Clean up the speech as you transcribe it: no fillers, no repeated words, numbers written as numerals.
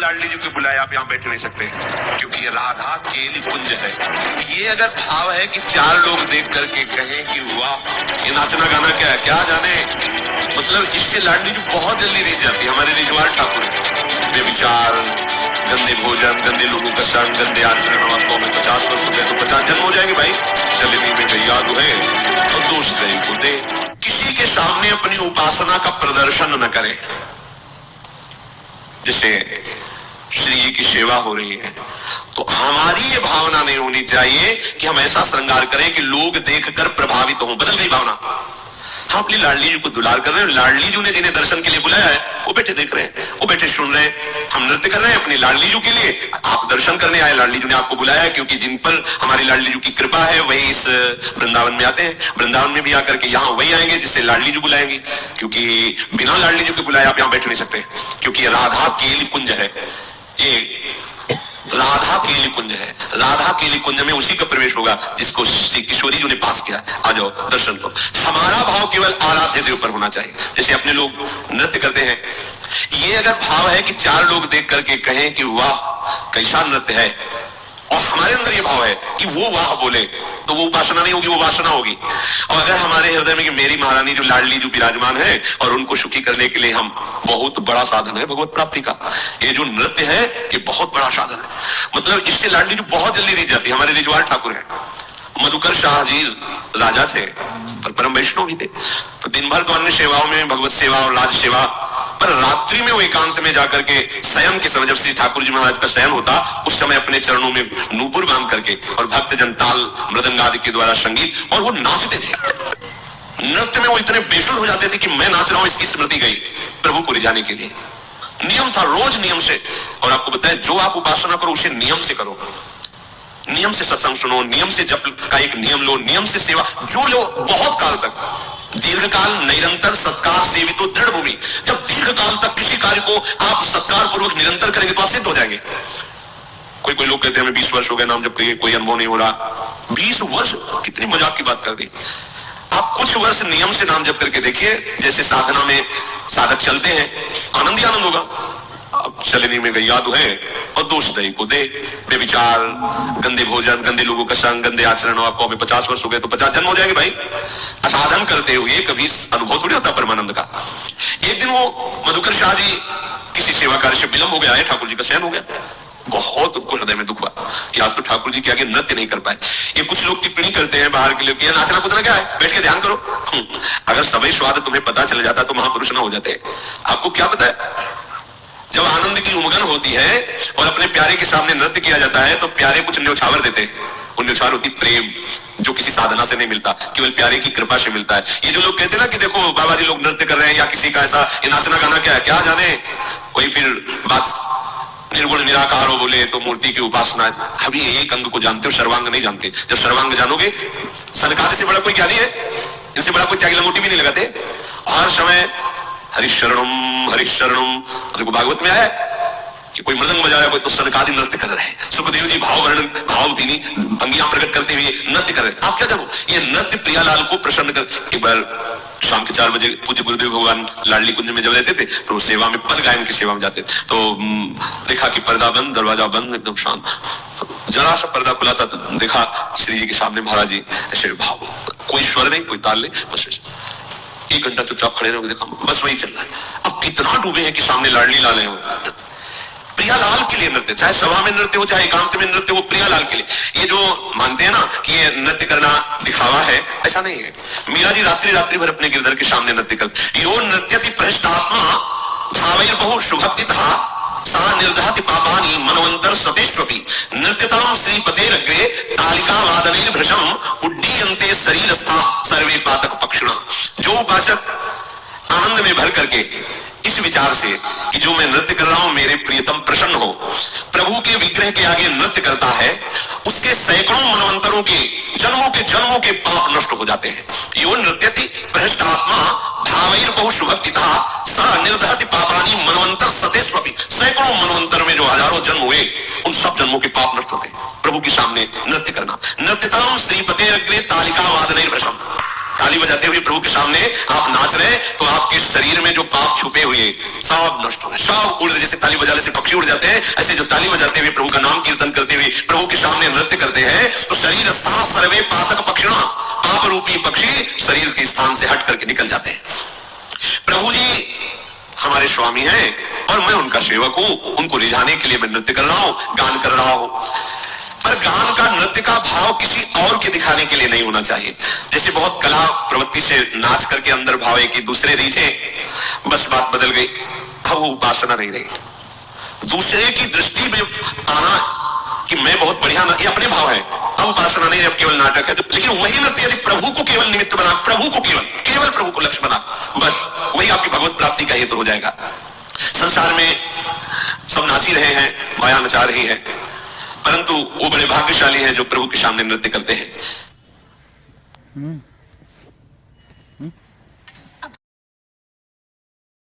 लाडली जी को बुलाया आप यहाँ बैठ नहीं सकते, क्योंकि ये राधा केली कुंज है। ये अगर भाव है कि चार लोग देख करके कहें कि वाह ये नाचना गाना क्या है, क्या जाने, मतलब इससे लाडली जी बहुत जल्दी रीत जाती है। हमारे रिजवार ठाकुर है, बेविचार, गंदे भोजन, गंदे लोगों का संग, गंदे आचरण, आपको में 50 वर्ष हो गए तो 50 जन्म हो जाएंगे भाई। शलिनी में गैया दुहे और दोष दे को दे। किसी के सामने अपनी उपासना का प्रदर्शन न करें। जैसे श्री जी की सेवा हो रही है तो हमारी ये भावना नहीं होनी चाहिए कि हम ऐसा श्रृंगार करें कि लोग देखकर प्रभावित हों। बदल गई भावना। हम अपनी लाडली जी को दुलार कर रहे हैं, लाडली जी ने जिन्हें दर्शन के लिए बुलाया है वो बैठे देख रहे हैं, वो बैठे सुन रहे हैं। हम नृत्य कर रहे हैं अपनी लाडली जी के लिए, आप दर्शन करने आए, लाडली जी ने आपको बुलाया है, क्योंकि जिन पर हमारी लाडली जी की कृपा है वही इस वृंदावन में आते हैं। वृंदावन में भी आकर के यहाँ वही आएंगे जिससे लाडली जी बुलाएंगे, क्योंकि बिना लाडली जी के बुलाए आप यहाँ बैठ नहीं सकते, क्योंकि राधा केली कुंज है। ये राधा केली कुंज है। राधा केली कुंज में उसी का प्रवेश होगा जिसको श्री किशोरी जी ने पास किया। आ जाओ दर्शन करो। हमारा भाव केवल आराध्य देव पर होना चाहिए। जैसे अपने लोग नृत्य करते हैं, ये अगर भाव है कि चार लोग देख करके कहें कि वाह कैसा नृत्य है, और हमारे अंदर ये भाव है कि वो वाह बोले, तो वो उपासना नहीं होगी, वो वासना होगी। और अगर हमारे हृदय में कि मेरी महारानी जो लाडली जो विराजमान है और उनको सुखी करने के लिए हम, बहुत बड़ा साधन है भगवत प्राप्ति का ये जो नृत्य है, ये बहुत बड़ा साधन है। मतलब इससे लाडली जो बहुत जल्दी रीत जाती है। हमारे रिजवार ठाकुर है, मधुकर शाह जी राजा थे पर परम वैष्णव भी थे, तो दिन भर तो अन्य सेवाओं में भगवत सेवा और राज सेवा, पर रात्रि में वो एकांत में जाकर के शयन के समय, जब श्री ठाकुर जी महाराज का शयन होता उस समय अपने चरणों में नूपुर बांध करके और भक्त जन ताल मृदंग आदि के द्वारा संगीत, और वो नाचते थे। नृत्य में वो इतने बेसुध हो जाते थे कि मैं नाच रहा हूं इसकी स्मृति गई प्रभु को रिझाने के लिए। नियम था, रोज नियम से। और आपको बताया जो आप उपासना करो उसे नियम से करो, नियम से सत्संग सुनो, नियम से जप का एक नियम लो, नियम से सेवा जो लो, बहुत काल तक दीर्घकाल निरंतर सत्कार सेवितो दृढ़ भूमि। जब दीर्घकाल तक किसी कार्य को आप सत्कार पूर्वक निरंतर करेंगे तो आप सिद्ध हो जाएंगे। कोई लोग कहते हैं हमें 20 वर्ष हो गए नाम जब कोई अनुभव नहीं हो रहा। 20 वर्ष कितनी मजाक की बात कर दी। आप कुछ वर्ष नियम से नाम जप करके देखिए, जैसे साधना में साधक चलते हैं, आनंद ही आनंद होगा। अब शलिनी में गैया दुहे और दोष दही को दे। बेविचार, गंदे भोजन, गंदे लोगों का संग, गंदे आचरण, आपको अभी 50 वर्ष हो गए तो 50 जन्म हो जाएंगे भाई। साधन करते हुए कभी अनुभव थोड़ी होता परमानंद का। एक दिन वो मधुकर शाह जी किसी सेवा कार्य से विलंब हो गया है, ठाकुर जी का शयन हो गया। बहुत उनको हृदय में दुख हुआ कि आज तो ठाकुर जी के आगे नृत्य नहीं कर पाए। ये कुछ लोग टिप्पणी करते हैं बाहर के लिए, नाचना कूदना क्या है, बैठ के ध्यान करो। अगर समय स्वाद तुम्हें पता चल जाता तो महापुरुष ना हो जाते। आपको क्या पता है, जब आनंद की उमगन होती है और अपने प्यारे के सामने नृत्य किया जाता है तो प्यारे कुछ न्योछावर देते हैं। वो न्योछावर होती प्रेम, जो किसी साधना से नहीं मिलता, केवल प्यारे की कृपा से मिलता है। ये जो लोग कहते हैं ना कि देखो बाबा जी लोग नृत्य कर रहे हैं या किसी का ऐसा, ये नाचना गाना क्या है, क्या जाने, कोई फिर बात निर्गुण निराकार हो बोले तो मूर्ति की उपासना। अभी एक अंग को जानते हो, सर्वांग नहीं जानते। जब सर्वांग जानोगे, सनकादि से बड़ा कोई ज्ञानी है, इनसे बड़ा कोई त्यागी लंगोटी भी नहीं लगाते। हर समय हरिशरणम हरिशरणम। देखो भागवत में आया कि कोई मृदंग बजा रहा है, कोई तो सनकादि नृत्य कर रहे हैं। सुखदेव जी भाव वर्णन, भाव भीनी अंगियां प्रकट करते हुए नृत्य कर रहे हैं। आप क्या जानो, ये नृत्य प्रियालाल को प्रसन्न कर। एक बार शाम के 4 बजे पूज्य गुरुदेव भगवान लाडली कुंज में जब रहते थे तो सेवा में पद गायन की सेवा में जाते तो देखा कि पर्दा बंद, दरवाजा बंद, एकदम शांत। जरा सा पर्दा खुला था तो देखा श्री जी के सामने महाराज जी ऐसे भाव, कोई स्वर नहीं, कोई ताल नहीं, बस 1 घंटा चुपचाप खड़े रहोगे, देखा बस वही चल रहा है। अब कितना डूबे हैं कि सामने लाडली लाले हो। प्रियालाल के लिए नृत्य, चाहे सभा में नृत्य हो चाहे एकांत में नृत्य हो, प्रियालाल के लिए। ये जो मानते हैं ना कि ये नृत्य करना दिखावा है, ऐसा नहीं है। मीरा जी रात्रि भर अपने गिरधर के सामने नृत्य करते। यो नृत्यति भ्रष्टात्मा भावैर बहु सुभक्तितः सा निर्दहति पापानि मनवंतर सतेष्वपि। नृत्यताम श्रीपतेरग्रे तालिका वादनैर भृशम उड्डीयन्ते शरीरस्था सर्वे पातक पक्षिणः। जो उपासक आनंद में भर करके इस विचार से कि जो मैं नृत्य कर रहा हूं मेरे प्रियतम प्रसन्न हो, प्रभु के विग्रह के आगे नृत्य करता है, उसके सैकड़ों मनवंतरों के जन्मों के पाप नष्ट हो जाते हैं। यो नृत्यति भ्रष्ट आत्मा भावैर बहु सुभक्तितः सा निर्दहति पापानि मनवंतर सतेष्वपि। सैकड़ों मनवंतर में जो हजारों जन्म हुए, उन सब जन्मों के पाप नष्ट होते हैं। प्रभु के सामने नृत्य करना। नृत्यताम श्रीपतेरग्रे तालिका वादनैर भृशम। ताली बजाते हुए प्रभु के सामने आप नाच रहे, तो आपके शरीर में जो पाप छुपे हुए सब नष्ट हो रहे, सब उड़ रहे। जैसे ताली बजाने से पक्षी उड़ जाते हैं, ऐसे जो ताली बजाते हुए प्रभु का नाम कीर्तन करते हुए प्रभु के सामने नृत्य करते हैं, तो शरीर सा सर्वे पातक पक्षिणा, पाप रूपी पक्षी शरीर के स्थान से हट करके निकल जाते हैं। प्रभु जी हमारे स्वामी हैं और मैं उनका सेवक हूं, उनको रिझाने के लिए मैं नृत्य कर रहा हूं, गान कर रहा हूं। पर गान का, नृत्य का भाव किसी और के दिखाने के लिए नहीं होना चाहिए। जैसे बहुत कला प्रवृत्ति से नाच करके अंदर भाव है कि दूसरे रीझे, बस बात बदल गई, अब वो उपासना नहीं रही। दूसरे की दृष्टि में आना कि मैं बहुत बढ़िया, ये अपने भाव है, अब उपासना नहीं, अब केवल नाटक है। लेकिन वही नृत्य यदि प्रभु को केवल निमित्त बना, प्रभु को केवल प्रभु को लक्ष्य बना, बस वही आपकी भगवत प्राप्ति का हेतु हो जाएगा। संसार में सब नाच ही रहे हैं, माया नचा रही है, परंतु वो बड़े भाग्यशाली हैं जो प्रभु के सामने नृत्य करते हैं।